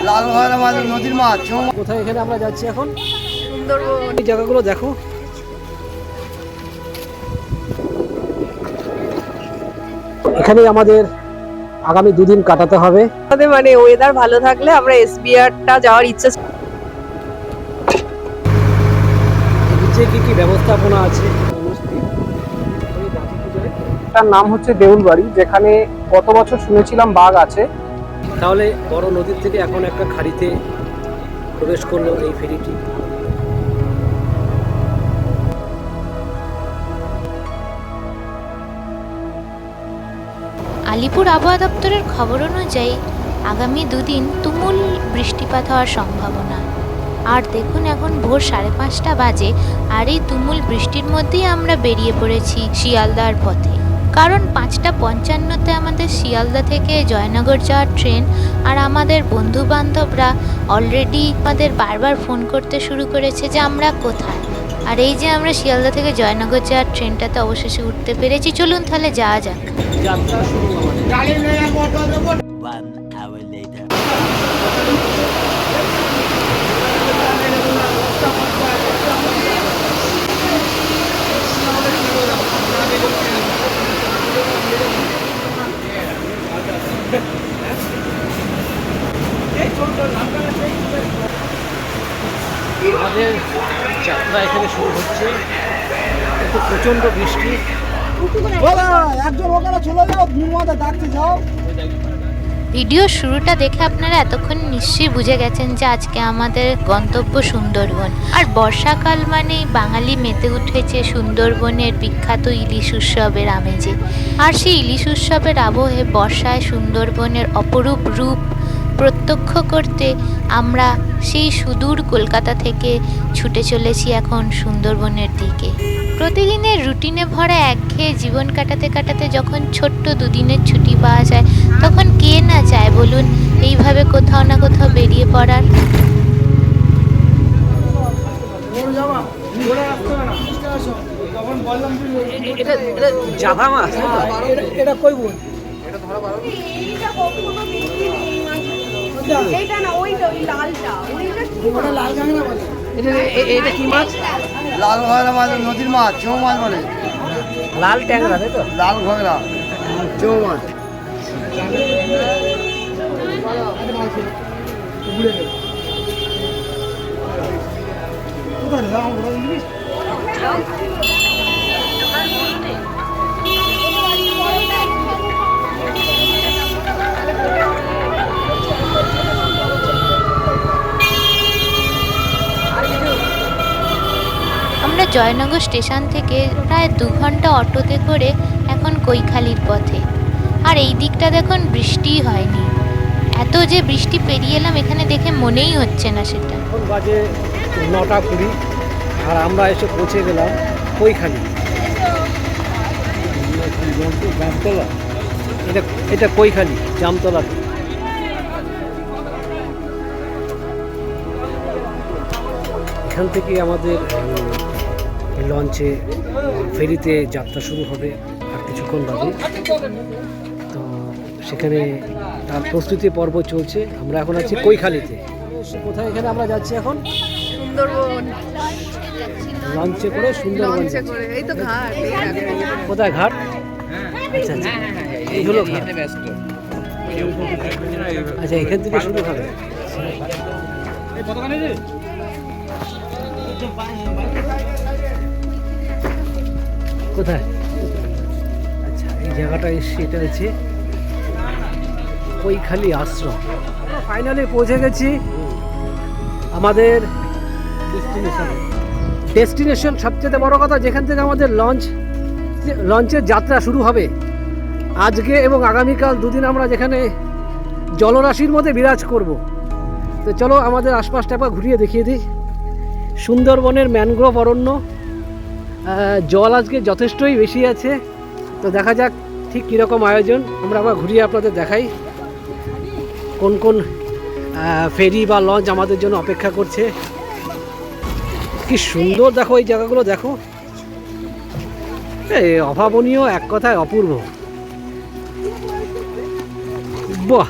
লালগড়া মাছ, নদীর মাছ। কোথায় এখানে আমরা যাচ্ছি এখন? সুন্দরবন। এই জায়গাগুলো দেখো। এখানে আমাদের আগামী দুদিন কাটাতে হবে। মানে ওয়েদার ভালো থাকলে আমরা এসবিআরটা যাওয়ার ইচ্ছা। নিচে কি কি ব্যবস্থাপনা আছে? তার নাম হচ্ছে দেউলবাড়ি, যেখানে গত বছর শুনেছিলাম বাঘ আছে। তাহলে বড় নদীর থেকে এখন একটা খাড়িতে প্রবেশ করলো এই ফেরিটি। আলিপুর আবহাওয়া দপ্তরের খবর অনুযায়ী আগামী দুদিন তুমুল বৃষ্টিপাত হওয়ার সম্ভাবনা। আর দেখুন এখন ভোর 5:30 বাজে, আর এই তুমুল বৃষ্টির মধ্যেই আমরা বেরিয়ে পড়েছি শিয়ালদার পথে। কারণ 5:55-তে আমাদের শিয়ালদা থেকে জয়নগর যাওয়ার ট্রেন। আর আমাদের বন্ধু বান্ধবরা অলরেডি আমাদের বারবার ফোন করতে শুরু করেছে যে আমরা কোথায়। আর এই যে আমরা শিয়ালদা থেকে জয়নগর যাওয়ার ট্রেনটাতে অবশেষে উঠতে পেরেছি। চলুন তাহলে যাওয়া যাক। যাত্রা শুরু আমাদের। আমাদের যাত্রা এখানে শুরু হচ্ছে। কিন্তু প্রচন্ড বৃষ্টি। ভিডিওর শুরুটা দেখে আপনারা এতক্ষণ নিশ্চয়ই বুঝে গেছেন যে আজকে আমাদের গন্তব্য সুন্দরবন। আর বর্ষাকাল মানেই বাঙালি মেতে উঠেছে সুন্দরবনের বিখ্যাত ইলিশ উৎসবের আমেজে। আর সেই ইলিশ উৎসবের আবহে বর্ষায় সুন্দরবনের অপরূপ রূপ প্রত্যক্ষ করতে আমরা সেই সুদূর কলকাতা থেকে ছুটে চলেছি এখন সুন্দরবনের দিকে। প্রতিদিনের রুটিনে ভরা একঘেয়ে জীবন কাটাতে কাটাতে যখন ছোট্ট দুদিনের ছুটি পাওয়া যায়, তখন কে না চায় বলুন এইভাবে কোথাও না কোথাও বেরিয়ে পড়ার। জাভা মাছ, এটা কই বল? এইটা না, ওইটা ওই লালটা, ওইটা কি মাছ? লাল কাঁকড়া বলে। এটা কি মাছ? লালগড়া মাছ, নদীর মাছ, চৌ মাছ বলে। লাল ট্যাংরা, তাই তো? লাল ঘগরা, চৌ মাছ। আমরা জয়নগর স্টেশন থেকে প্রায় 2 ঘন্টা অটোতে করে এখন কৈখালির পথে। আর এই দিকটা দেখুন বৃষ্টিই হয়নি। এত যে বৃষ্টি পেরিয়ে এলাম এখানে দেখে মনেই হচ্ছে না সেটা। এখন বাজে 9:20 আর আমরা এসে পৌঁছে গেলাম কৈখালি। জামতলা, এটা কৈখালি জামতলা। এখান থেকে আমাদের লঞ্চে ফেরিতে যাত্রা শুরু হবে আর কিছুক্ষণ বাদে। তো সেখানে তার প্রস্তুতি পর্ব চলছে। আমরা এখন আছি কৈখালিতে। কোথায় এখানে আমরা যাচ্ছি এখন? সুন্দরবন। লঞ্চে করে সুন্দরবন। এই তো ঘাট। কোথায় ঘাট? আচ্ছা আচ্ছা, এই হলো ঘাট। আচ্ছা, এখান থেকে শুরু হবে। কোথায়? আচ্ছা, এই জায়গাটা এসে এটা হচ্ছে কৈখালি আশ্রম। ফাইনালি পৌঁছে গেছি আমাদের ডেস্টিনেশন। সবচেয়ে বড় কথা, যেখান থেকে আমাদের লঞ্চের যাত্রা শুরু হবে। আজকে এবং আগামীকাল দুদিন আমরা যেখানে জলরাশির মধ্যে বিরাজ করব। তো চলো আমাদের আশপাশটা একবার ঘুরিয়ে দেখিয়ে দিই। সুন্দরবনের ম্যানগ্রোভ অরণ্য, জল আজকে যথেষ্টই বেশি আছে। তো দেখা যাক ঠিক কীরকম আয়োজন। আমরা আবার ঘুরিয়ে আপনাদের দেখাই কোন কোন ফেরি বা লঞ্চ আমাদের জন্য অপেক্ষা করছে। কি সুন্দর দেখো এই জায়গাগুলো, দেখো এই অভাবনীয়, এক কথায় অপূর্ব। বাহ,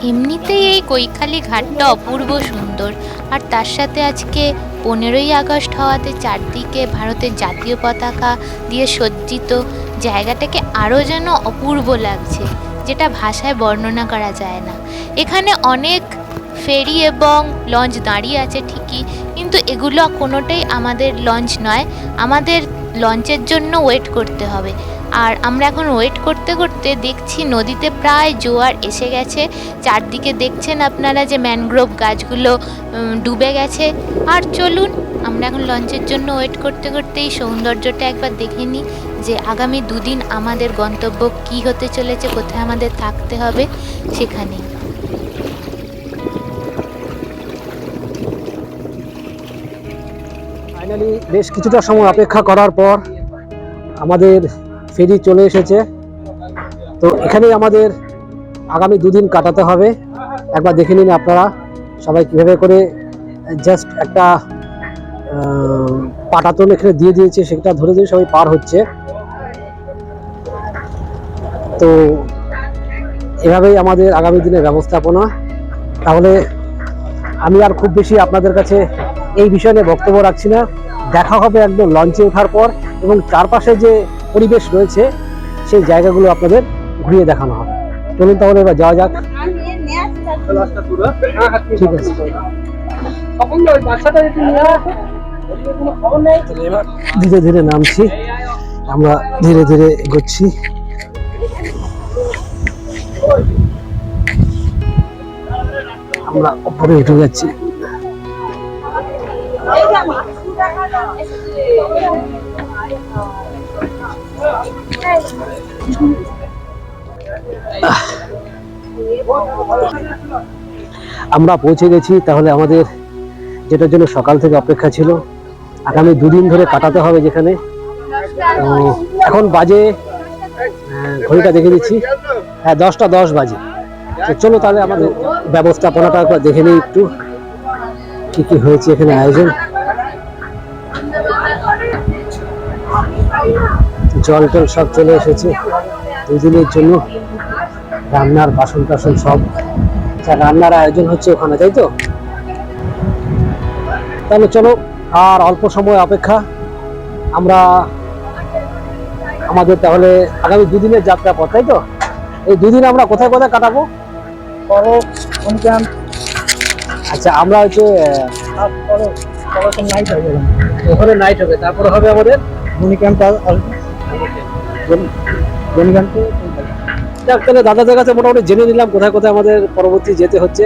এমনিতেই এই কৈখালি ঘাটটা অপূর্ব সুন্দর, আর তার সাথে আজকে 15ই আগস্ট হওয়াতে চারদিকে ভারতের জাতীয় পতাকা দিয়ে সজ্জিত জায়গাটাকে আরও যেন অপূর্ব লাগছে, যেটা ভাষায় বর্ণনা করা যায় না। এখানে অনেক ফেরি এবং লঞ্চ দাঁড়িয়ে আছে ঠিকই, কিন্তু এগুলো কোনোটাই আমাদের লঞ্চ নয়। আমাদের লঞ্চের জন্য ওয়েট করতে হবে। আর আমরা এখন ওয়েট করতে করতে দেখছি নদীতে প্রায় জোয়ার এসে গেছে। চারদিকে দেখছেন আপনারা যে ম্যানগ্রোভ গাছগুলো ডুবে গেছে। আর চলুন আমরা এখন লঞ্চের জন্য ওয়েট করতে করতে এই সৌন্দর্যটা একবার দেখে নিই, যে আগামী দুদিন আমাদের গন্তব্য কী হতে চলেছে, কোথায় আমাদের থাকতে হবে সেখানেই। ফাইনালি বেশ কিছুটা সময় অপেক্ষা করার পর আমাদের ফেরি চলে এসেছে। তো এখানেই আমাদের আগামী দুদিন কাটাতে হবে। একবার দেখে নিন আপনারা সবাই কীভাবে করে জাস্ট একটা পাটাতন এখানে দিয়ে দিয়েছে, সেটা ধরে ধরে সবাই পার হচ্ছে। তো এভাবেই আমাদের আগামী দিনের ব্যবস্থাপনা। তাহলে আমি আর খুব বেশি আপনাদের কাছে এই বিষয় নিয়ে বক্তব্য রাখছি না। দেখা হবে একদম লঞ্চে ওঠার পর, এবং চারপাশে যে পরিবেশ রয়েছে সেই জায়গাগুলো আপনাদের ঘুরিয়ে দেখানো হবে। চলুন তাহলে এবার যাওয়া যাক। ঠিক আছে, ধীরে ধীরে নামছি, আমরা ধীরে ধীরে এগোচ্ছি। আমরা উপরে উঠে যাচ্ছি। আমরা পৌঁছে গেছি। তাহলে আমাদের যেটার জন্য সকাল থেকে অপেক্ষা ছিল, আগামী দুদিন ধরে কাটাতে হবে যেখানে। এখন বাজে, ঘড়িটা দেখে দিচ্ছি, হ্যাঁ 10টা 10 বাজে। তো চলো তাহলে আমাদের ব্যবস্থাপনাটা একবার দেখে নিই একটু, কি কি হয়েছে এখানে আয়োজন। জল টল সব চলে এসেছে দুদিনের জন্য। রান্নার বাসন টাসন সব, রান্নার আয়োজন হচ্ছে ওখানে, তাই তো? তাহলে চলো, আর অল্প সময় অপেক্ষা। আমরা আমাদের তাহলে আগামী দুদিনের যাত্রা পথ, তাই তো? এই দুদিন আমরা কোথায় কোথায় কাটাবো? আচ্ছা, আমরা হচ্ছে ওখানে নাইট হবে, তারপরে হবে আমাদের তাহলে দাদাদের কাছে মোটামুটি জেনে নিলাম কোথায় কোথায় আমাদের পরবর্তী যেতে হচ্ছে।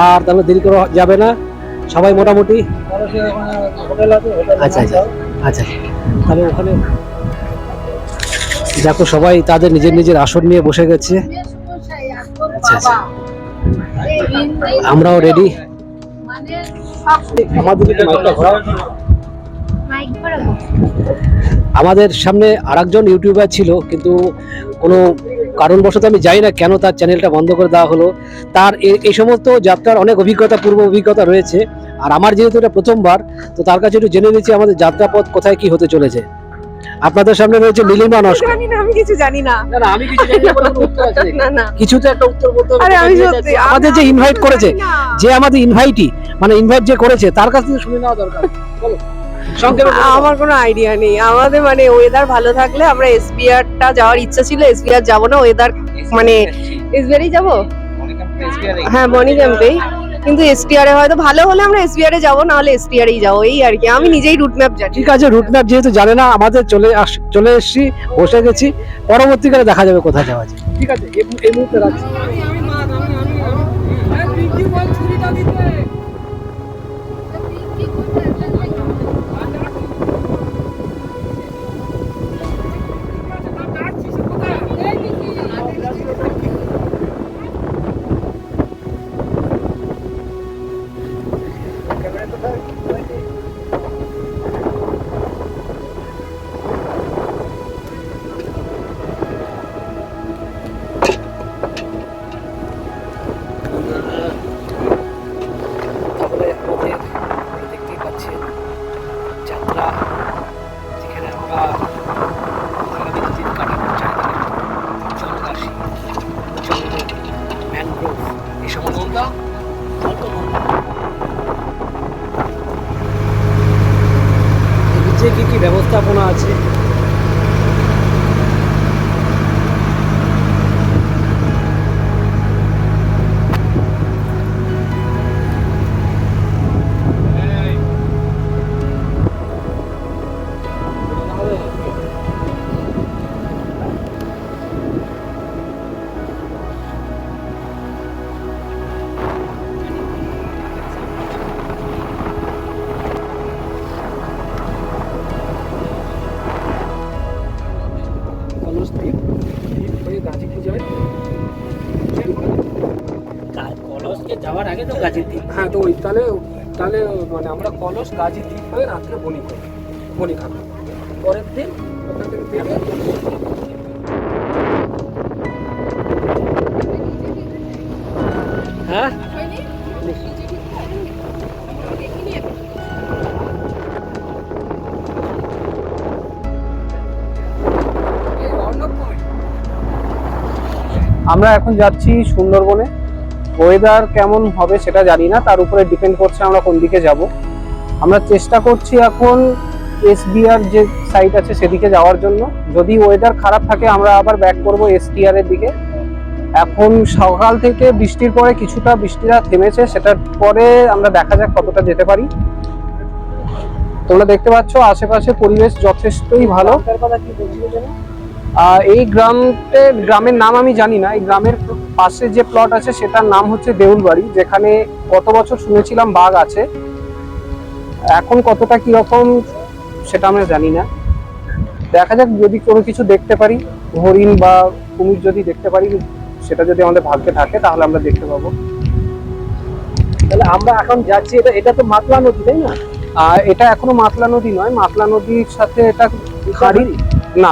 আর তাহলে দেরি করা যাবে না, সবাই মোটামুটি আচ্ছা আচ্ছা আচ্ছা তাহলে ওখানে দেখো সবাই তাদের নিজের নিজের আসন নিয়ে বসে গেছে। আচ্ছা আচ্ছা, আমরাও রেডি। আমাদের সামনে আরেকজন ইউটিউবার ছিল, কিন্তু কোনো কারণবশত আমি জানি না কেন তার চ্যানেলটা বন্ধ করে দেওয়া হলো। তার এই সমস্ত যাত্রার অনেক অভিজ্ঞতা, পূর্ব অভিজ্ঞতা রয়েছে। আর আমার যেহেতু এটা প্রথমবার, তো তার কাছে একটু জেনে নিচ্ছি আমাদের যাত্রাপথ কোথায় কি হতে চলেছে। আপনাদের সামনে রয়েছে নীলিমা নস্কর। আমি কিছু জানি না। না আমি কিছু জানি না, কোনো উত্তর আছে নাকি? না কিছু তো একটা উত্তর বলতে হবে। আরে আমি সত্যি, আমাদের যে ইনভাইট করেছে, যে আমাদের ইনভাইটি মানে ইনভাইট যে করেছে, তার কাছ থেকে শুনে নেওয়া দরকার। বলো সংক্ষেপে। আমার কোনো আইডিয়া নেই। আমাদের মানে ওয়েদার ভালো থাকলে আমরা এসবিআরটা যাওয়ার ইচ্ছা ছিল। এসবিআর যাবো না, ওয়েদার মানে এসবিআরই যাবো। হ্যাঁ, বনি ক্যাম্পেই, কিন্তু এসটিআর এ হয়তো ভালো হলে আমরা এসবিআর এ যাবো, না হলে এসটিআর এই যাবো, এই আর কি। আমি নিজেই রুট ম্যাপ জানি। ঠিক আছে, রুট ম্যাপ যেহেতু জানে না, আমাদের চলে এসেছি, বসে গেছি, পরবর্তীকালে দেখা যাবে কোথায় যাওয়া যায়। ঠিক আছে, এই মুহূর্তে রাখছি। তাহলে আমাদের দেখতেই পাচ্ছেন যাত্রা, যেখানে আমরা আগামী দুদিন কাটাবো চারিদিকে জলরাশি, জঙ্গল, ম্যানগ্রোভ এই সমস্ত নিচে কি কি ব্যবস্থাপনা আছে। কলস দ্বীপ হয়ে গাজীপুর যায়। কলসকে যাওয়ার আগে তো গাছের দিন। হ্যাঁ, তো ওই তাহলে তাহলে মানে আমরা কলস গাজী দ্বীপ হয়ে রাত্রে বনি খাবো। পরের দিন ওখান থেকে বেরিয়ে হ্যাঁ আমরা এখন যাচ্ছি সুন্দরবনে। ওয়েদার কেমন হবে সেটা জানি না, তার উপরে ডিপেন্ড করছে আমরা কোন দিকে যাব। আমরা চেষ্টা করছি এখন এসবিআর যে সাইট আছে সেদিকে যাওয়ার জন্য। যদি ওয়েদার খারাপ থাকে আমরা আবার ব্যাক করব এসটিআর এর দিকে। এখন সকাল থেকে বৃষ্টির পরে কিছুটা বৃষ্টিটা থেমেছে, সেটার পরে আমরা দেখা যাক কতটা যেতে পারি। তোমরা দেখতে পাচ্ছ আশেপাশে পরিবেশ যথেষ্টই ভালো। এই গ্রামের নাম আমি জানি না। এই গ্রামের পাশে যে প্লট আছে সেটার নাম হচ্ছে দেউলবাড়ি, যেখানে গত বছর শুনেছিলাম বাঘ আছে। এখন কতটা কিরকম সেটা আমরা জানি না। দেখা যাক, যদি কোনো কিছু দেখতে পারি, হরিণ বা কুমির যদি দেখতে পারি, সেটা যদি আমাদের ভাগ্যে থাকে তাহলে আমরা দেখতে পাবো। তাহলে আমরা এখন যাচ্ছি, এটা তো মাতলা নদী, তাই না? এটা এখনো মাতলা নদী নয়, মাতলা নদীর সাথে এটা খাড়ি না।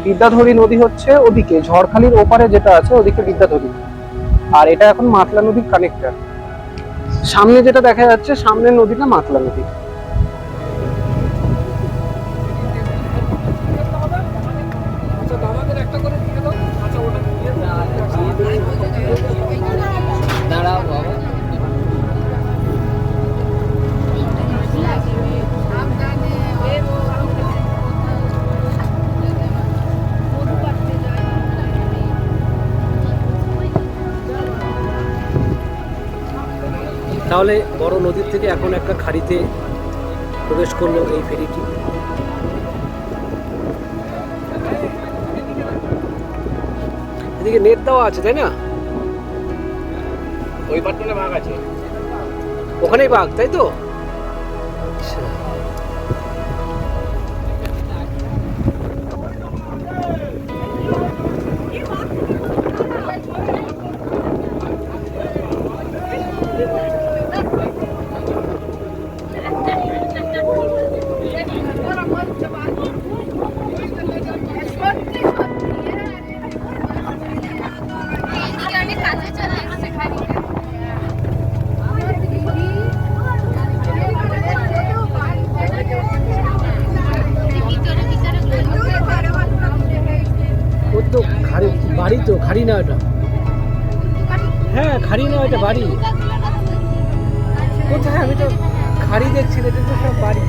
বিদ্যাধরী নদী হচ্ছে ওদিকে, ঝড়খালির ওপারে যেটা আছে ওদিকে বিদ্যাধরী। আর এটা এখন মাতলা নদীর কানেক্টর। সামনে যেটা দেখা যাচ্ছে সামনের নদীটা মাতলা নদী। তাহলে বড় নদীর থেকে এখন একটা খাড়িতে প্রবেশ করলো এই ফেরিটি। এদিকে নেট দেওয়া আছে, তাই না? ওই পাটনে বাঘ আছে, ওখানেই বাঘ, তাই তো? আচ্ছা। বাড়ি তো খাড়ি না ওটা। হ্যাঁ, খাড়ি না ওটা, বাড়ি কোথায়? আমি তো খাড়ি দেখছি, এটা তো সব বাড়ি।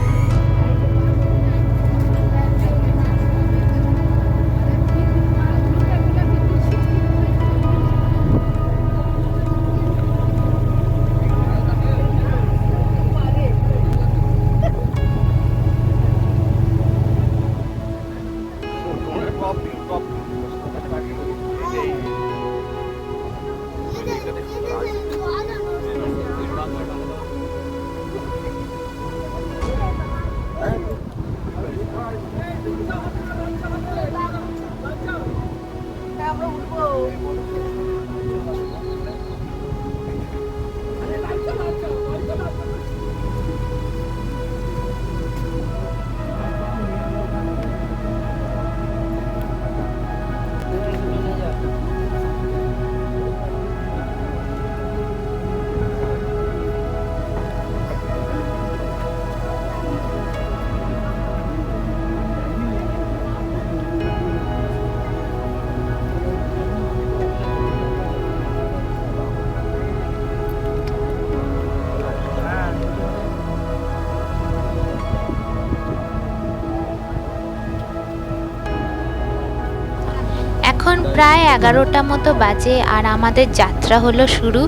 প্রায় 11টা মতো বাজে আর আমাদের যাত্রা হলো শুরু।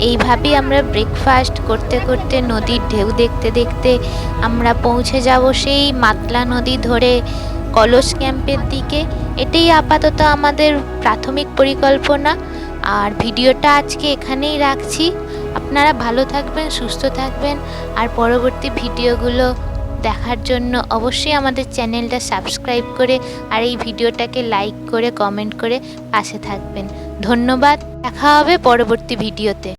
এইভাবেই আমরা ব্রেকফাস্ট করতে করতে নদীর ঢেউ দেখতে দেখতে আমরা পৌঁছে যাব সেই মাতলা নদী ধরে কলস ক্যাম্পের দিকে। এটাই আপাতত আমাদের প্রাথমিক পরিকল্পনা। আর ভিডিওটা আজকে এখানেই রাখছি। আপনারা ভালো থাকবেন, সুস্থ থাকবেন, আর পরবর্তী ভিডিওগুলো দেখার জন্য অবশ্যই আমাদের চ্যানেলটা সাবস্ক্রাইব করে আর এই ভিডিওটাকে লাইক করে কমেন্ট করে পাশে থাকবেন। ধন্যবাদ, দেখা হবে পরবর্তী ভিডিওতে।